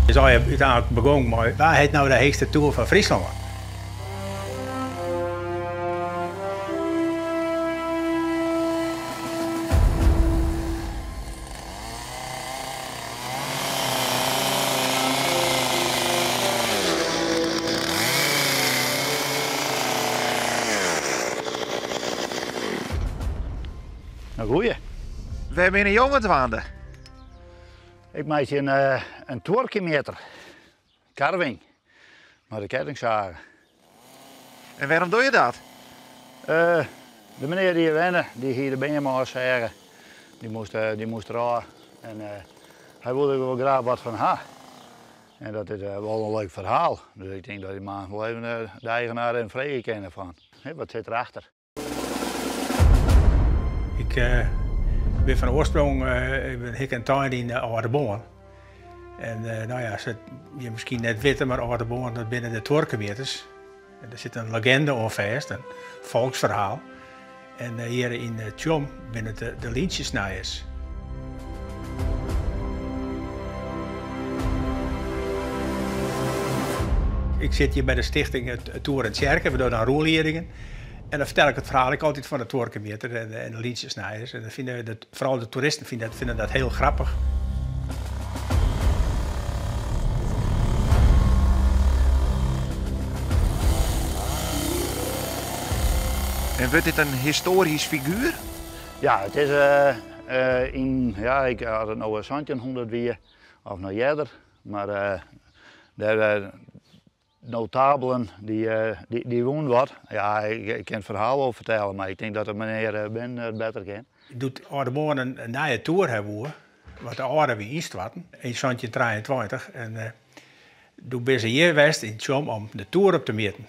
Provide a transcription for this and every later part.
Je zou je uiteindelijk begonnen, maar waar heet nou de heetste tour van Friesland? Een goeie. We hebben een jongen te wandelen. Ik maak je een 12 kilometer karwing naar de kettingzagen. En waarom doe je dat? De meneer die wennen, die hier de Benjamin zeggen, die moest eraan. En hij wilde er wel graag wat van ha. En dat is wel een leuk verhaal. Dus ik denk dat die man wel even de eigenaar en vrede kennen van. Hé, wat zit erachter? Ik ben van oorsprong ik en tuin in Ouderboorn. En nou ja, je misschien net weten, maar Ouderboorn dat binnen de 12 kilometers. En er zit een legende aan vast, een volksverhaal. En hier in Tjom binnen de lintjesnijers. Ik zit hier bij de stichting Tour en Tjerken, we doen dan roeleringen. En dan vertel ik het verhaal altijd van de 12 kilometer en de lintjesnijers. En dan vinden vooral de toeristen vinden dat heel grappig. En wordt dit een historisch figuur? Ja, het is ik had het nou 1700 weer, of nog eerder. Maar de notabelen die wonen wat. Ja, ik kan het verhaal wel vertellen, maar ik denk dat de meneer Ben het beter kent. Ik doe Ouderboorn een nieuwe tour hebben, wat de oude weer instwatten, in 1923. En doe best hier west in Tjom om de tour op te meten.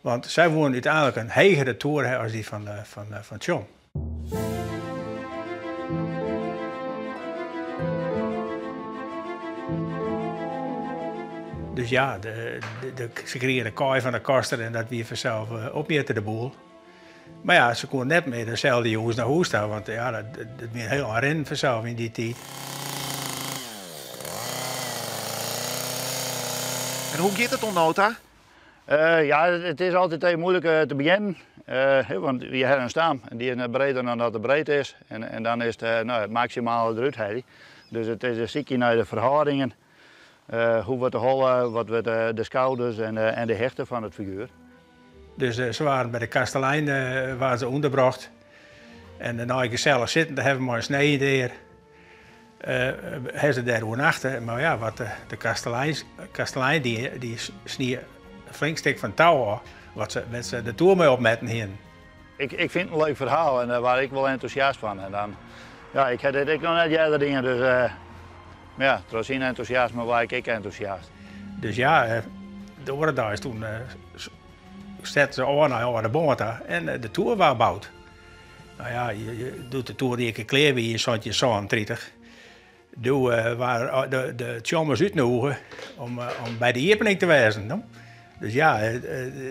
Want zij wonen uiteindelijk een hegere toer als die van Tjom. Dus ja, ze kregen de kooi van de koster en dat weer vanzelf opmeten de boel. Maar ja, ze konden net meer dezelfde jongens naar huis staan, want ja, dat weer heel hard in vanzelf in die tijd. En hoe gaat het onnota? Ja, het is altijd heel moeilijk te beginnen, want je hebt een stam en die is breder dan dat de breed is. En dan is het maximale eruit. Dus het is een ziekje naar de verhoudingen, hoe wordt de hollen, wat wordt de schouders en de hechten van het figuur. Dus ze waren bij de kastelein waar ze onderbracht. En dan ik gezellig zitten, daar hebben we maar een snee daar. Hebben ze daar overnachten. Maar ja, wat de kastelein die sneeuw een flink stuk van touw af, wat ze de tour mee opmetten hier. Ik vind het een leuk verhaal en daar was ik wel enthousiast van. En dan, ja, ik had dit nog net jaren dingen, dus ja, door zijn enthousiasme was ik enthousiast. Dus ja, de oorlog is toen zetten ze aan naar Ouderboorn en de tour was gebouwd. Nou ja, je doet de tour die ik kleer weer in 1930. Waar de Tjommers uitnodigen om bij de opening te wezen. No? Dus ja,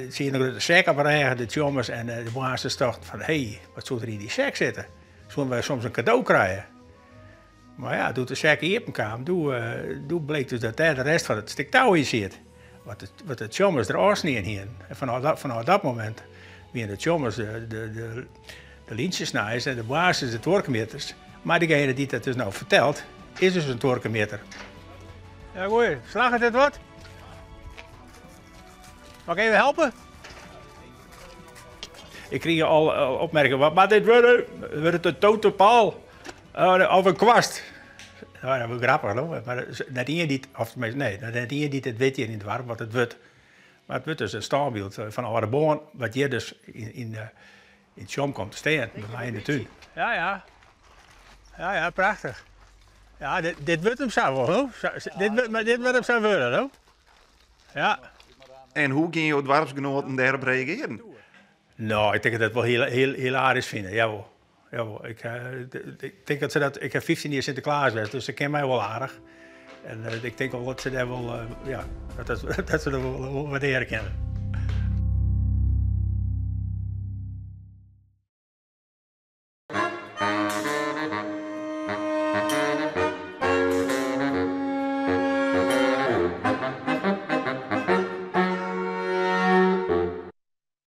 zie je nog de sek op de Tjommers en de baas dachten van hé, wat zou er in die sek zitten? Zullen wij soms een cadeau krijgen? Maar ja, toen de sek open kwam, toen bleek dus dat daar de rest van het stuk touw in zit. Wat de Tjommers er afsneden hier. En vanaf dat moment weer de Tjommers de lintjesnijers en de baas de 12 kilometers. Maar degene die dat dus nou vertelt, is dus een 12 kilometer. Ja, goed. Slag het wat? Mag ik even helpen? Ik kreeg al opmerkingen, maar dit wordt een totaal of een kwast. Nou, dat is wel grappig, hoor. Maar net iemand die het weet hier in het warm wat het wordt. Maar het wordt dus een standbeeld van Ouderboorn, wat hier dus in Tjom komt te staan, bij mij in de tuin. Ja. Ja, prachtig. Ja, dit wordt hem zo, hoor. Dit wordt hem zo worden, hoor. Ja. En hoe kun je het dorpsgenoten daarop reageren? Nou, ik denk dat het wel heel hilarisch vinden, jawel. Ik denk dat ze dat. Ik heb 15 jaar Sinterklaas geweest, dus ze kennen mij wel aardig. En ik denk wel dat ze daar wel, dat ze er wel waarderen kennen.